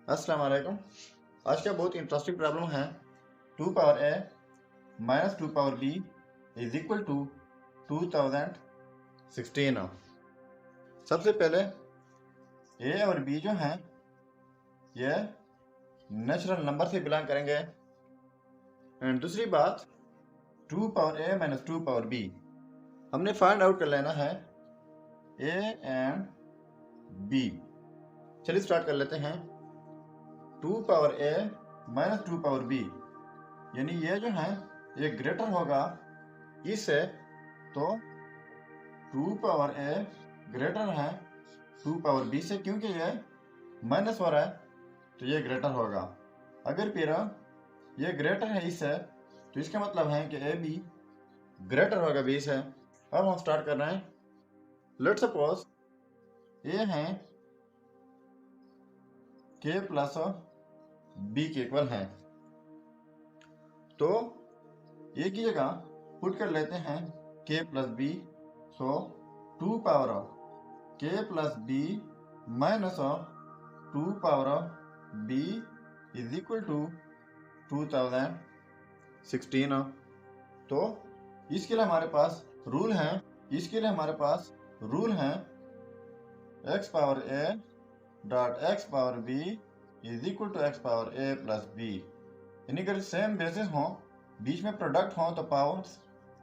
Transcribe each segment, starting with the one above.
अस्सलाम वालेकुम। आज का बहुत इंटरेस्टिंग प्रॉब्लम है 2 power a minus 2 power b is equal to 2016। सबसे पहले a और b जो हैं ये नेचुरल नंबर से बिलोंग करेंगे। एंड दूसरी बात 2 power a minus 2 power b हमने फाइंड आउट कर लेना है a एंड b। चलिए स्टार्ट कर लेते हैं। 2 power a minus 2 power b यानी ये जो है ये ग्रेटर होगा इससे, तो 2 पावर a ग्रेटर है 2 पावर b से, क्योंकि ये माइनस हो रहा है तो ये ग्रेटर होगा। अगर फिर ये ग्रेटर है इससे तो इसका मतलब है कि a b ग्रेटर होगा b से। अब हम स्टार्ट कर रहे हैं। लेट सपोज a है k प्लस b के इक्वल है, तो a की जगह पुट कर लेते हैं k plus b। So 2 power k plus b minus 2 power b is equal to 2016। तो इसके लिए हमारे पास रूल है x power a dot x power b is equal to x power a plus b। यानी अगर सेम बेसिस हो, बीच में प्रोडक्ट हो तो पावर्स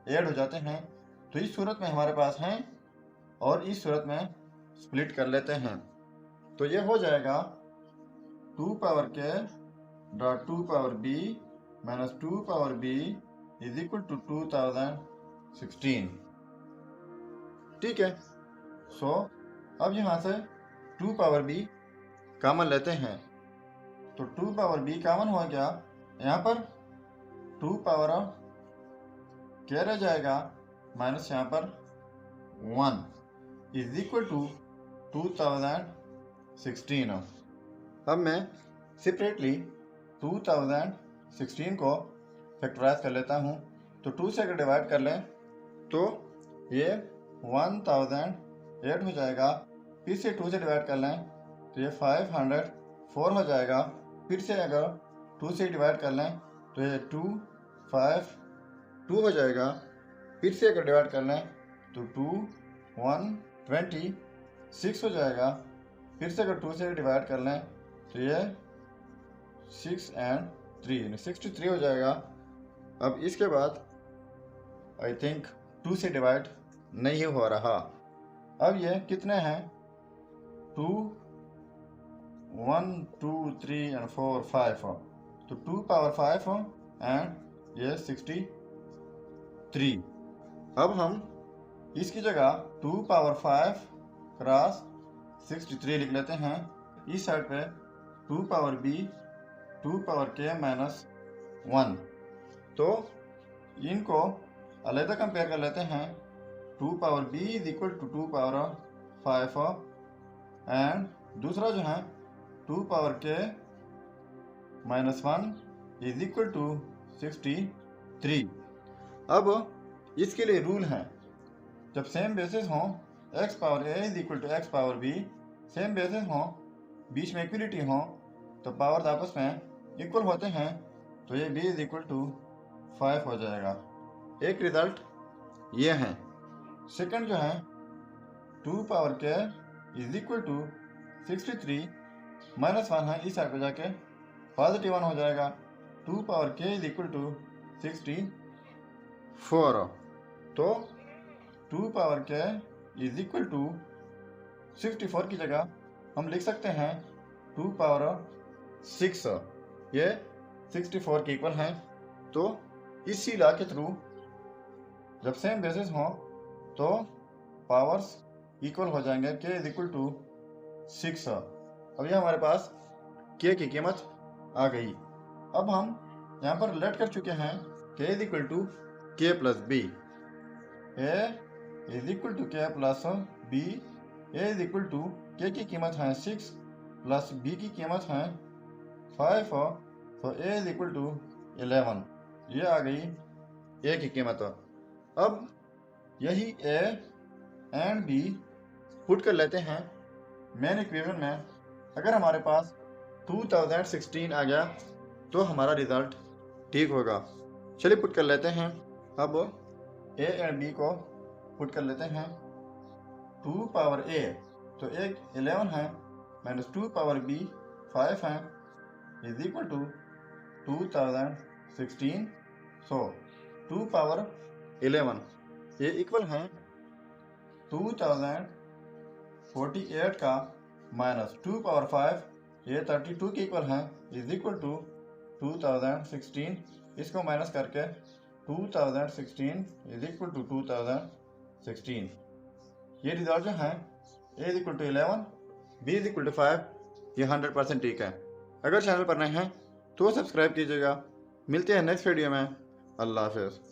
ऐड हो जाते हैं। तो इस सूरत में हमारे पास हैं और इस सूरत में स्प्लिट कर लेते हैं। तो ये हो जाएगा 2 power k dot 2 power b minus 2 power b is equal to 2016। ठीक है। सो अब यहाँ से 2 पावर b कॉमन लेते हैं, तो 2 पावर b कॉमन हो गया। यहाँ पर 2 पावर क्या रह जाएगा माइनस यहाँ पर 1 इज इक्वल टू 2016। अब मैं सेपरेटली 2016 को फैक्टराइज कर लेता हूँ। तो 2 से अगर डिवाइड कर लें तो ये 1008 हो जाएगा। फिर से 2 से डिवाइड कर लें तो ये 504 हो जाएगा। फिर से अगर 2 से डिवाइड कर लें तो ये 252 हो जाएगा। फिर से अगर डिवाइड कर लें तो 2126 हो जाएगा। फिर से अगर 2 से डिवाइड कर लें तो ये 6 and 3 यानी 63 हो जाएगा। अब इसके बाद आई थिंक 2 से डिवाइड नहीं हो रहा। अब ये कितने हैं 2 1 2 3 and 4 5 तो 2 पावर 5 एंड ये 63। अब हम इसकी जगह 2 पावर 5 क्रॉस 63 लिख लेते हैं। इस साइड पे 2 power b 2 power k minus 1, तो इनको अलग कंपेयर कर लेते हैं। 2 power b is equal to 2 power 5 and दूसरा जो है 2 power k minus 1 is equal to 63। अब इसके लिए रूल है, जब सेम बेसिस हो x power a is equal to x power b, same basis हो, बीच में इक्वलिटी हो, तो पावर्स आपस में इक्वल होते हैं, तो ये b इज इक्वल टू 5 हो जाएगा। एक रिजल्ट ये है। सेकंड जो है 2 power k is equal to 63 minus 1 है, इस साइड पे जाके पॉजिटिव 1 हो जाएगा। 2 power k is equal to 64, तो 2 power k is equal to 64 की जगह हम लिख सकते हैं 2 पावर 6। ये 64 के इक्वल हैं। तो इसी लॉ के थ्रू जब सेम बेसिस हो तो पावर्स इक्वल हो जाएंगे। k is equal to 6। अब ये हमारे पास k की कीमत आ गई। अब हम यहाँ पर रिलेट कर चुके हैं k is equal to k plus b, a is equal to k plus b, a is equal to k की कीमत है 6 प्लस b की कीमत है 5, तो a इज इक्वल टू 11। ये आ गई a की कीमत। अब यही a एंड b पुट कर लेते हैं मेन इक्वेशन में। अगर हमारे पास 2016 आ गया तो हमारा रिज़ल्ट ठीक होगा। चलिए पुट कर लेते हैं। अब a एंड b को पुट कर लेते हैं। 2 पावर a तो एक 11 है, माइनस 2 पावर b 5 है, is equal to 2016। So 2 power 11 ये इक्वल है 2048 का, माइनस 2 पावर 5 ये 32 के इक्वल है, इज इक्वल टू 2016। इसको माइनस करके 2016 इज इक्वल टू 2016। ये रिजल्ट जो है a is equal to 11, b is equal to 5, ये 100% ठीक है। अगर चैनल पर नए हैं तो सब्सक्राइब कीजिएगा। मिलते हैं नेक्स्ट वीडियो में। अल्लाह हाफिज़।